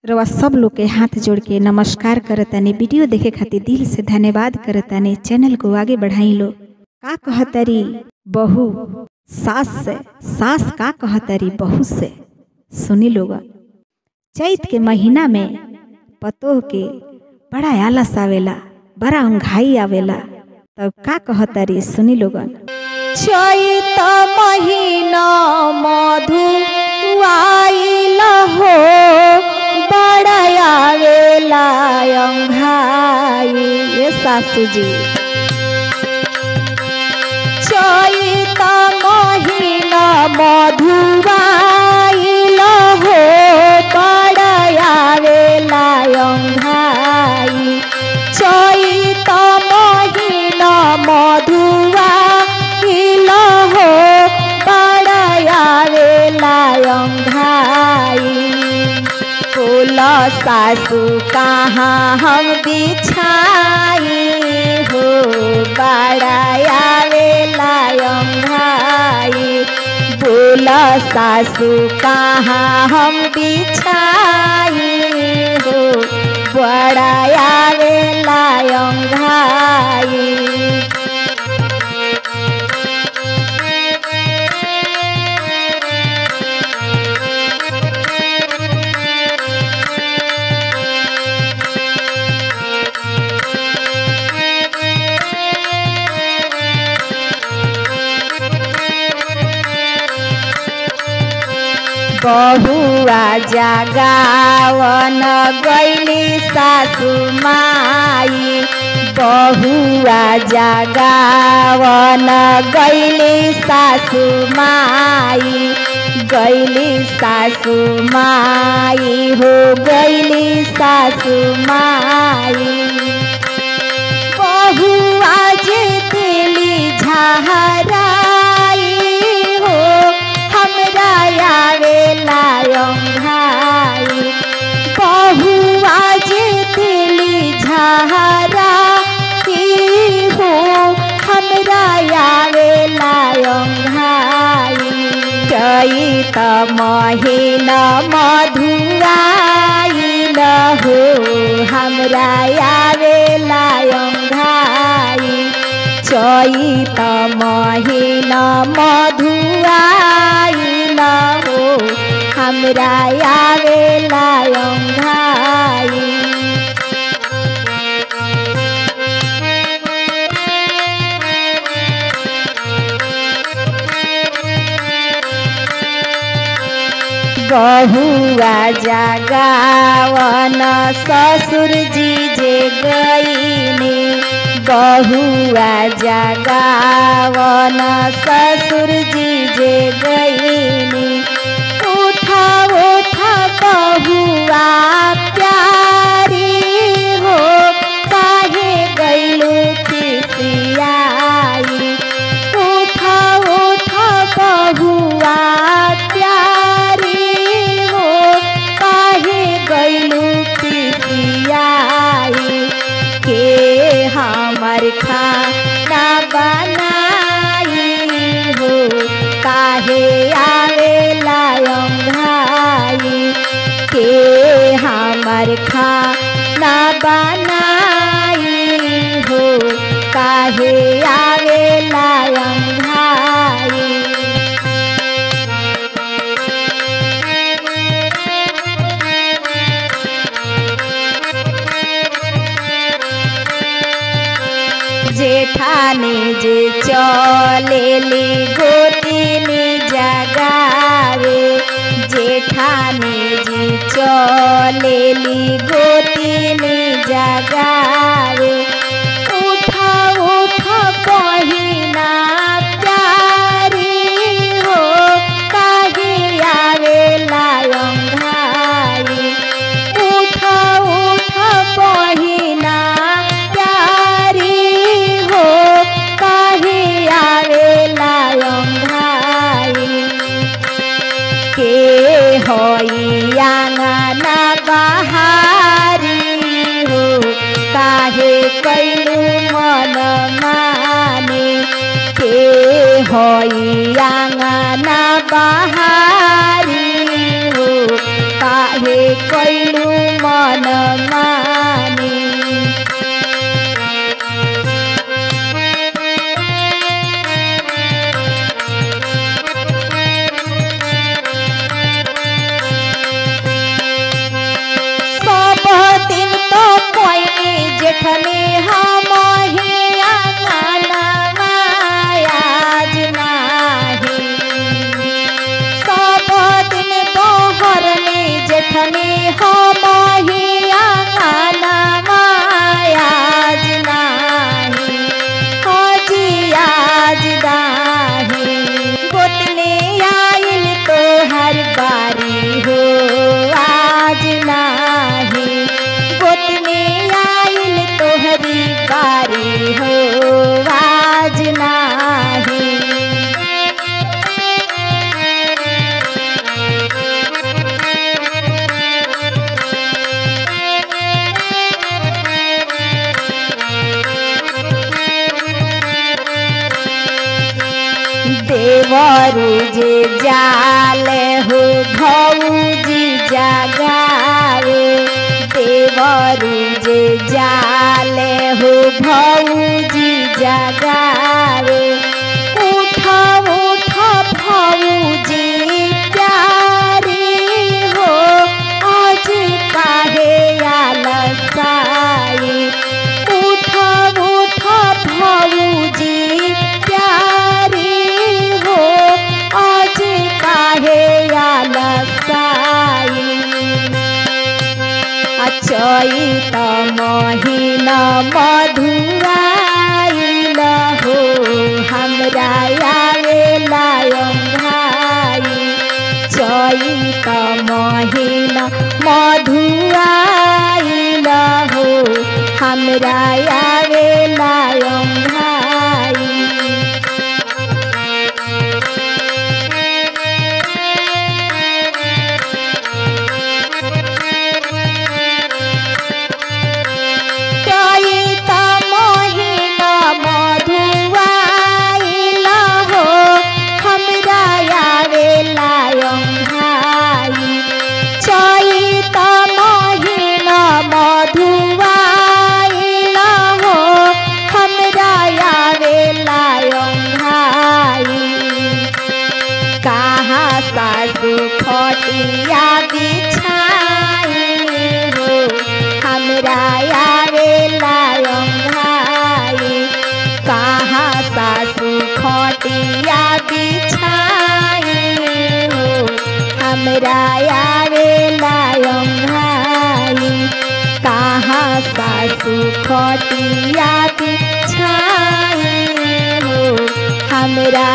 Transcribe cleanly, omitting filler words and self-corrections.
रवा सब लोग के हाथ जोड़ के नमस्कार करतानी। वीडियो देखे खातिर दिल से धन्यवाद करतानी। चैनल को आगे बढ़ाई लो। का कहतरी बहू सास से, सास का कहतरी बहू से, सुनी लोग। चैत के महीना में पतोह के बड़ा आलस आवेला, बड़ा उंघाई आवेला, तब का कहतरी सुनी लोगन। चैत महीना मधु आइल हो, बड़ा आवेला अंघाई। ये सासू जी चैत महीना मधु आइल हो, बड़ा आवेला अंघाई। चैत महीना मधु आइल हो, बड़ा आवेला अंघाई। बोला सासू कहाँ हम बिछाई हो, बड़ा आवेला अंघाई। बोला सासू कहाँ हम बिछाई हो, बड़ा आवेला अंघाई। बहुआ जगावन गैली सासू माई। बहुआ जगावन गैली सासू माई। गैली सासू माई हो, गैली सासू माई। बहुआ जे दिली झहराई हो, हमरा आवेला अंघाई। बहुआ जे दिली झहराई हो, हमरा आवेला अंघाई। चैत महीना मधु आइल हो, हमरा आवेला अंघाई। चैत महीना मधु आइल हो, हमरा आवेला अंघाई। बहुआ जगावन ससुर जी जे गईनी। बहुआ जगावन ससुर जी जे गईनी। उठा उठा बहुआ प्यारी हो, काहे गईलू खिसियाई। उठा उठा बहुआ प्यारी हो, काहे गईलू खिसियाई। के हमर खाना बनाई हो, काहे आवेला अंघाई। के हमर खाना बनाई हो, काहे आवेला अंघाई। जेठानी जे चलेली गोतिनी जगावे। जेठानी जी चलेली गोतिनी जगावे। उठा उठा बहिना प्यारी हो, काहे आवेला अंघाई। उठा उठा बहिना प्यारी हो, काहे आवेला अंघाई। के होई आंगना बहारी हो, काहे कैलू मन माने। के होई आंगना बहारी हो, काहे कैलू करेलू मन मानी। सब दिन तो कोई जेठनी हम ही आंगनवा आज नाही। सब दिन दोहरनी जेठनी हम ही आंगनवा आज नाही। हजी आज नाही। गोतनी आइल तो हर बारी हो आज नाही। गोतनी आइल तोहरी बारी हो आज नाही। देवरू जे जाले हो भौजी जगावे। देवरू जे जाले हो भौजी जगावे। उठ उठ भौजी प्यारी हो आज काहे आलसाई। उठ उठ भौजी प्यारी हो आज काहे आलसाई। चैत महीना मधुआइल हो हमरा आवेला अंघाई। चैत महीना मधुआइल हो हमरा आवेला अंघाई। सासु खटिया बिछाई हो हमरा आवेला अंघाई। कहाँ सासु खटिया बिछाई हो हमरा आवेला अंघाई। कहाँ सासु खटिया बिछाई हो हमरा